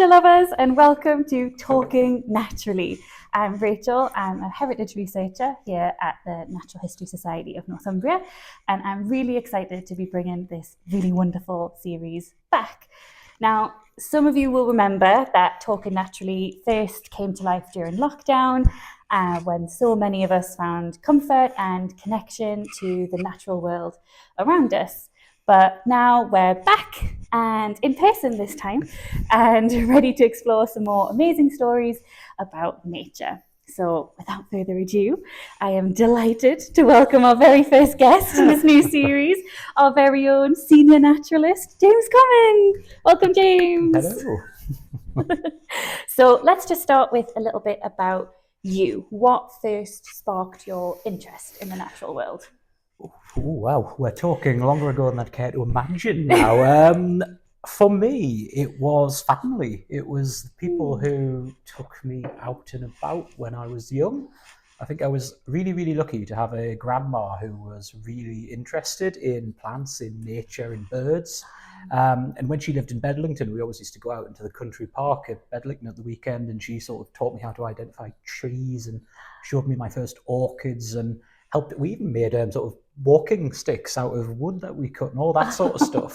nature lovers, and welcome to Talking Naturally. I'm Rachel, I'm a heritage researcher here at the Natural History Society of Northumbria, and I'm really excited to be bringing this really wonderful series back. Now, some of you will remember that Talking Naturally first came to life during lockdown, when so many of us found comfort and connection to the natural world around us. But now we're back and in person this time and ready to explore some more amazing stories about nature. So without further ado, I am delighted to welcome our very first guest in this new series, our very own senior naturalist, James Cumming. Welcome, James. Hello. So let's just start with a little bit about you. What first sparked your interest in the natural world? Oh, wow, we're talking longer ago than I'd care to imagine now. For me, it was family. It was the people who took me out and about when I was young. I think I was really, really lucky to have a grandma who was really interested in plants, in nature, in birds. And when she lived in Bedlington, we always used to go out into the country park at Bedlington at the weekend, and she sort of taught me how to identify trees and showed me my first orchids and helped. We even made sort of walking sticks out of wood that we cut and all that sort of stuff,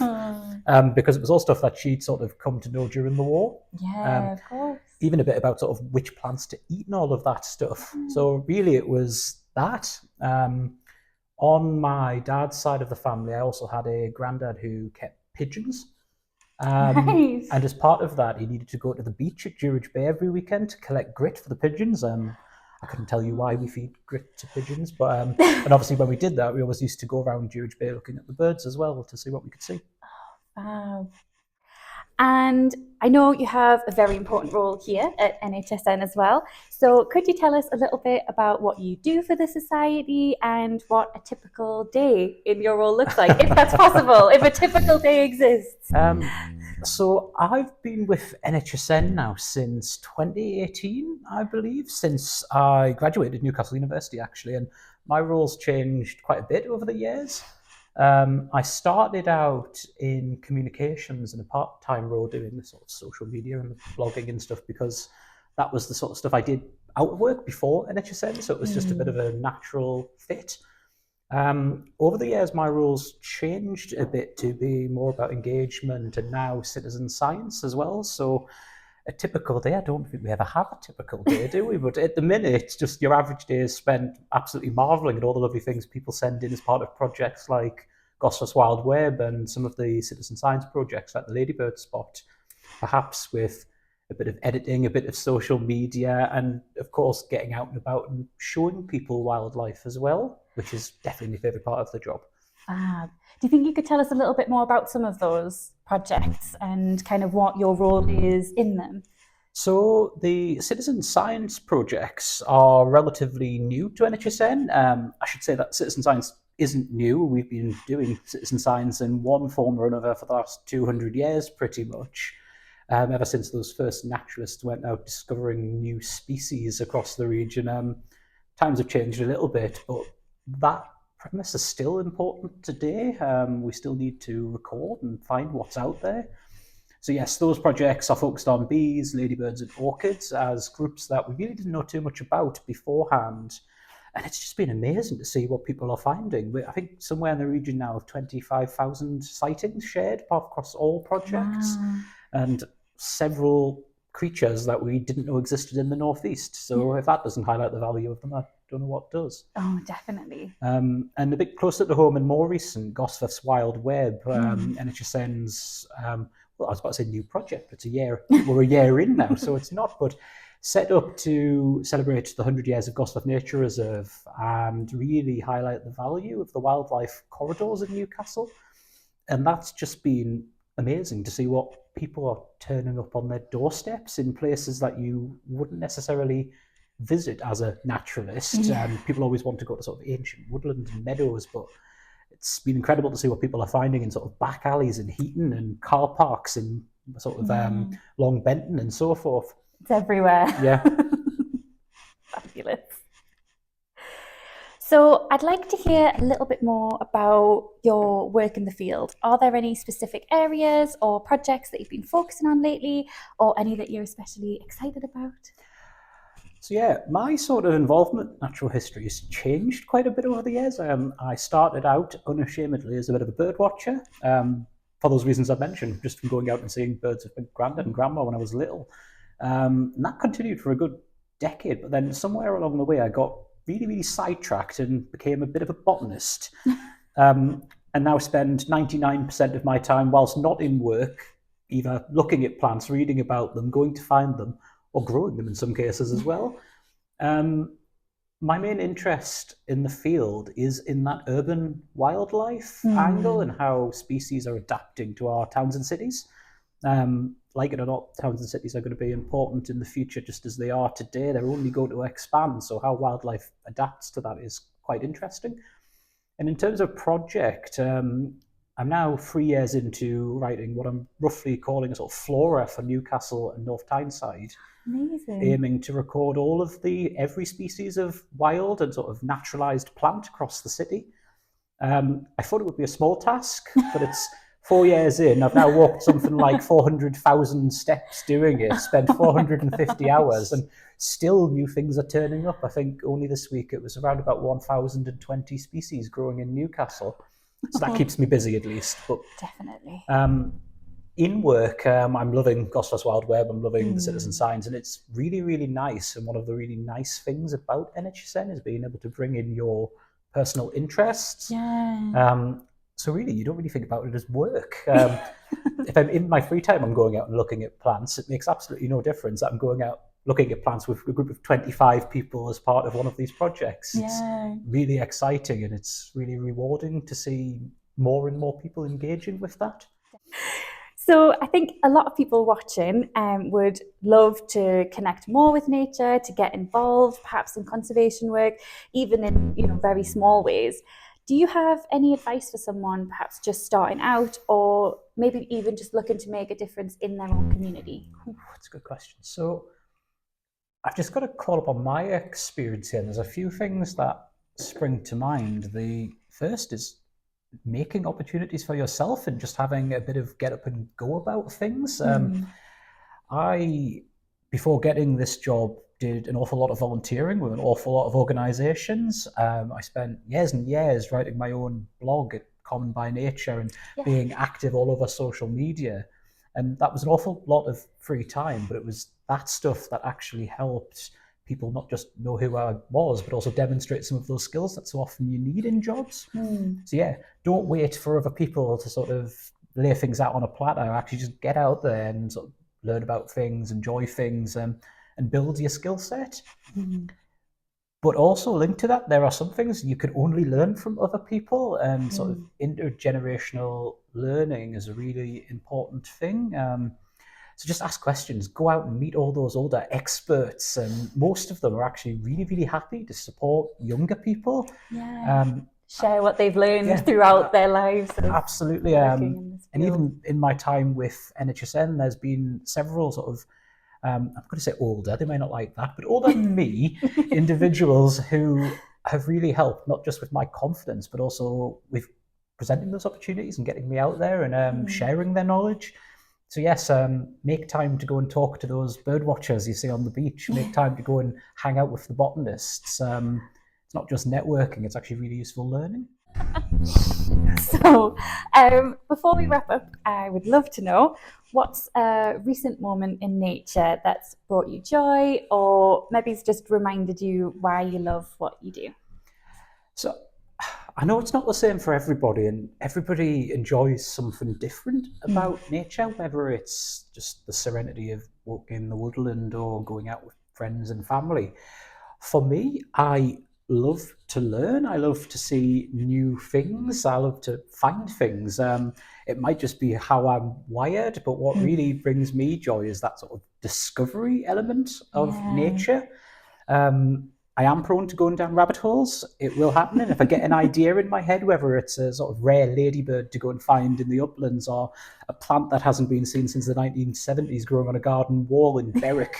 because it was all stuff that she'd sort of come to know during the war. Yeah, of course. Even a bit about sort of which plants to eat and all of that stuff. So really it was that. On my dad's side of the family, I also had a granddad who kept pigeons. Nice. And as part of that, he needed to go to the beach at Durridge Bay every weekend to collect grit for the pigeons. I couldn't tell you why we feed grit to pigeons, but and obviously when we did that, we always used to go around Durridge Bay looking at the birds as well to see what we could see. Wow. And I know you have a very important role here at NHSN as well. So could you tell us a little bit about what you do for the Society and what a typical day in your role looks like, if that's possible, if a typical day exists? So I've been with NHSN now since 2018, I believe, since I graduated Newcastle University actually, and my role's changed quite a bit over the years. I started out in communications in a part-time role doing the sort of social media and blogging and stuff, because that was the sort of stuff I did out of work before NHSN, so it was just a bit of a natural fit. Over the years, my roles changed a bit to be more about engagement and now citizen science as well. So a typical day, I don't think we ever have a typical day, do we? But at the minute, just your average day is spent absolutely marvelling at all the lovely things people send in as part of projects like Gosforth's Wild Web and some of the citizen science projects like the Ladybird Spot, perhaps with a bit of editing, a bit of social media, and of course getting out and about and showing people wildlife as well, which is definitely my favourite part of the job. Fab. Do you think you could tell us a little bit more about some of those projects and kind of what your role is in them? So the citizen science projects are relatively new to NHSN. I should say that citizen science isn't new. We've been doing citizen science in one form or another for the last 200 years, pretty much. Ever since those first naturalists went out discovering new species across the region. Times have changed a little bit, but that premise is still important today. We still need to record and find what's out there. So yes, those projects are focused on bees, ladybirds and orchids as groups that we really didn't know too much about beforehand. And it's just been amazing to see what people are finding. I think somewhere in the region now of 25,000 sightings shared across all projects. Wow. And several creatures that we didn't know existed in the northeast. So if that doesn't highlight the value of them, I don't know what does. Oh, definitely. And a bit closer to home and more recent, Gosforth's Wild Web, NHSN's, well, I was about to say new project, but we're a year in now, so it's not, but set up to celebrate the 100 years of Gosforth Nature Reserve and really highlight the value of the wildlife corridors in Newcastle. And that's just been amazing to see what people are turning up on their doorsteps in places that you wouldn't necessarily visit as a naturalist. People always want to go to sort of ancient woodlands and meadows, but it's been incredible to see what people are finding in sort of back alleys in Heaton and car parks in sort of Long Benton and so forth. It's everywhere. Yeah. Fabulous. So I'd like to hear a little bit more about your work in the field. Are there any specific areas or projects that you've been focusing on lately, or any that you're especially excited about? So yeah, my sort of involvement in natural history has changed quite a bit over the years. I started out unashamedly as a bit of a bird watcher, for those reasons I mentioned, just from going out and seeing birds with my granddad and grandma when I was little. And that continued for a good decade, but then somewhere along the way I got really, really sidetracked and became a bit of a botanist. And now spend 99% of my time, whilst not in work, either looking at plants, reading about them, going to find them, or growing them in some cases as well. My main interest in the field is in that urban wildlife angle and how species are adapting to our towns and cities. Like it or not, towns and cities are going to be important in the future just as they are today. They're only going to expand, so how wildlife adapts to that is quite interesting. And in terms of project, I'm now 3 years into writing what I'm roughly calling a sort of flora for Newcastle and North Tyneside. Amazing. Aiming to record all of every species of wild and sort of naturalised plant across the city. I thought it would be a small task, but it's 4 years in. I've now walked something like 400,000 steps doing it, spent 450 hours, and still new things are turning up. I think only this week it was around about 1,020 species growing in Newcastle. So that keeps me busy at least. But Definitely. in work, I'm loving Gosforth's Wild Web, I'm loving the citizen science, and it's really, really nice. And one of the really nice things about NHSN is being able to bring in your personal interests. Yeah. So really, you don't really think about it as work. If I'm in my free time, I'm going out and looking at plants. It makes absolutely no difference that I'm going out looking at plants with a group of 25 people as part of one of these projects. It's really exciting, and it's really rewarding to see more and more people engaging with that. So I think a lot of people watching would love to connect more with nature, to get involved, perhaps in conservation work, even in very small ways. Do you have any advice for someone perhaps just starting out, or maybe even just looking to make a difference in their own community? That's a good question. So I've just got to call upon my experience here. There's a few things that spring to mind. The first is making opportunities for yourself and just having a bit of get up and go about things. I, before getting this job, did an awful lot of volunteering with an awful lot of organisations. I spent years and years writing my own blog at Common by Nature and being active all over social media. And that was an awful lot of free time, but it was that stuff that actually helped people not just know who I was, but also demonstrate some of those skills that so often you need in jobs. So yeah, don't wait for other people to sort of lay things out on a platter. Actually just get out there and sort of learn about things, enjoy things, and build your skill set. But also linked to that, there are some things you can only learn from other people, and sort of intergenerational learning is a really important thing. So just ask questions, go out and meet all those older experts, and most of them are actually really, really happy to support younger people. Share what they've learned throughout their lives. Absolutely. And even in my time with NHSN, there's been several sort of, I'm going to say older, they may not like that, but older than me, individuals who have really helped, not just with my confidence, but also with presenting those opportunities and getting me out there and sharing their knowledge. So yes, make time to go and talk to those bird watchers you see on the beach. Make time to go and hang out with the botanists. It's not just networking, it's actually really useful learning. So before we wrap up, I would love to know, what's a recent moment in nature that's brought you joy, or maybe it's just reminded you why you love what you do? So I know it's not the same for everybody, and everybody enjoys something different about nature, whether it's just the serenity of walking in the woodland or going out with friends and family. For me, I love to learn. I love to see new things. I love to find things. It might just be how I'm wired, but what really brings me joy is that sort of discovery element of nature. I am prone to going down rabbit holes. It will happen. And if I get an idea in my head, whether it's a sort of rare ladybird to go and find in the uplands or a plant that hasn't been seen since the 1970s growing on a garden wall in Berwick,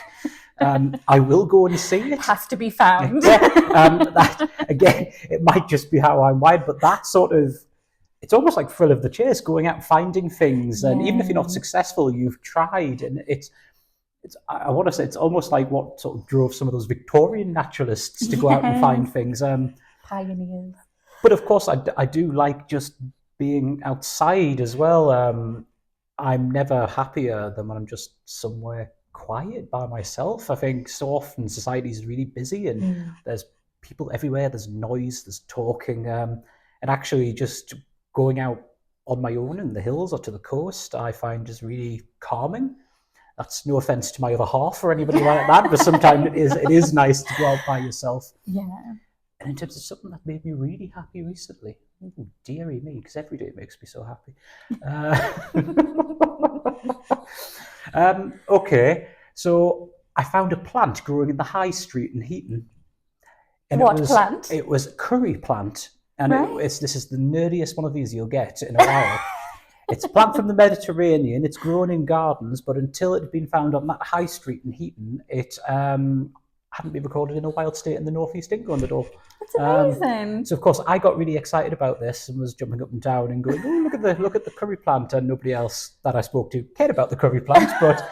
I will go and see it. It has to be found. That, again, it might just be how I'm wired, but that sort of, it's almost like thrill of the chase, going out and finding things. And even if you're not successful, you've tried. And I want to say, it's almost like what sort of drove some of those Victorian naturalists to go out and find things. Pioneers. But of course, I do like just being outside as well. I'm never happier than when I'm just somewhere quiet by myself. I think so often society is really busy and there's people everywhere, there's noise, there's talking, and actually just going out on my own in the hills or to the coast, I find is really calming. That's no offense to my other half or anybody like that, but sometimes it is nice to go out by yourself. Yeah. And in terms of something that made me really happy recently, ooh, dearie me, because every day makes me so happy. Okay, so I found a plant growing in the high street in Heaton. And What plant? It was a curry plant. And Right. this is the nerdiest one of these you'll get in a while. It's a plant from the Mediterranean. It's grown in gardens, but until it had been found on that high street in Heaton, it hadn't been recorded in a wild state in the northeast England at all. That's amazing. So of course I got really excited about this and was jumping up and down and going, "Oh, look at the curry plant!" And nobody else that I spoke to cared about the curry plant. But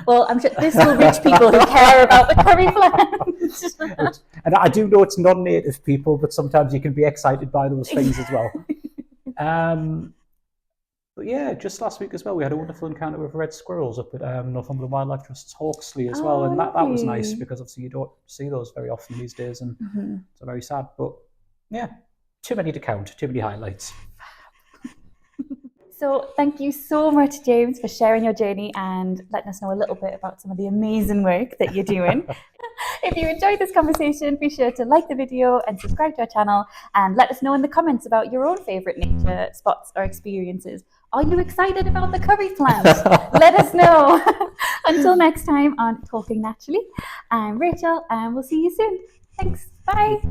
well, I'm sure this will reach people who care about the curry plant. And I do know it's non-native people, but sometimes you can be excited by those things as well. But yeah, just last week as well, we had a wonderful encounter with red squirrels up at Northumberland Wildlife Trust's Hawksley as well, and that was nice because obviously you don't see those very often these days, and it's very sad. But yeah, too many to count, too many highlights. So thank you so much, James, for sharing your journey and letting us know a little bit about some of the amazing work that you're doing. If you enjoyed this conversation, be sure to like the video and subscribe to our channel and let us know in the comments about your own favourite nature spots or experiences. Are you excited about the curry plant? Let us know. Until next time on Talking Naturally, I'm Rachel and we'll see you soon. Thanks. Bye.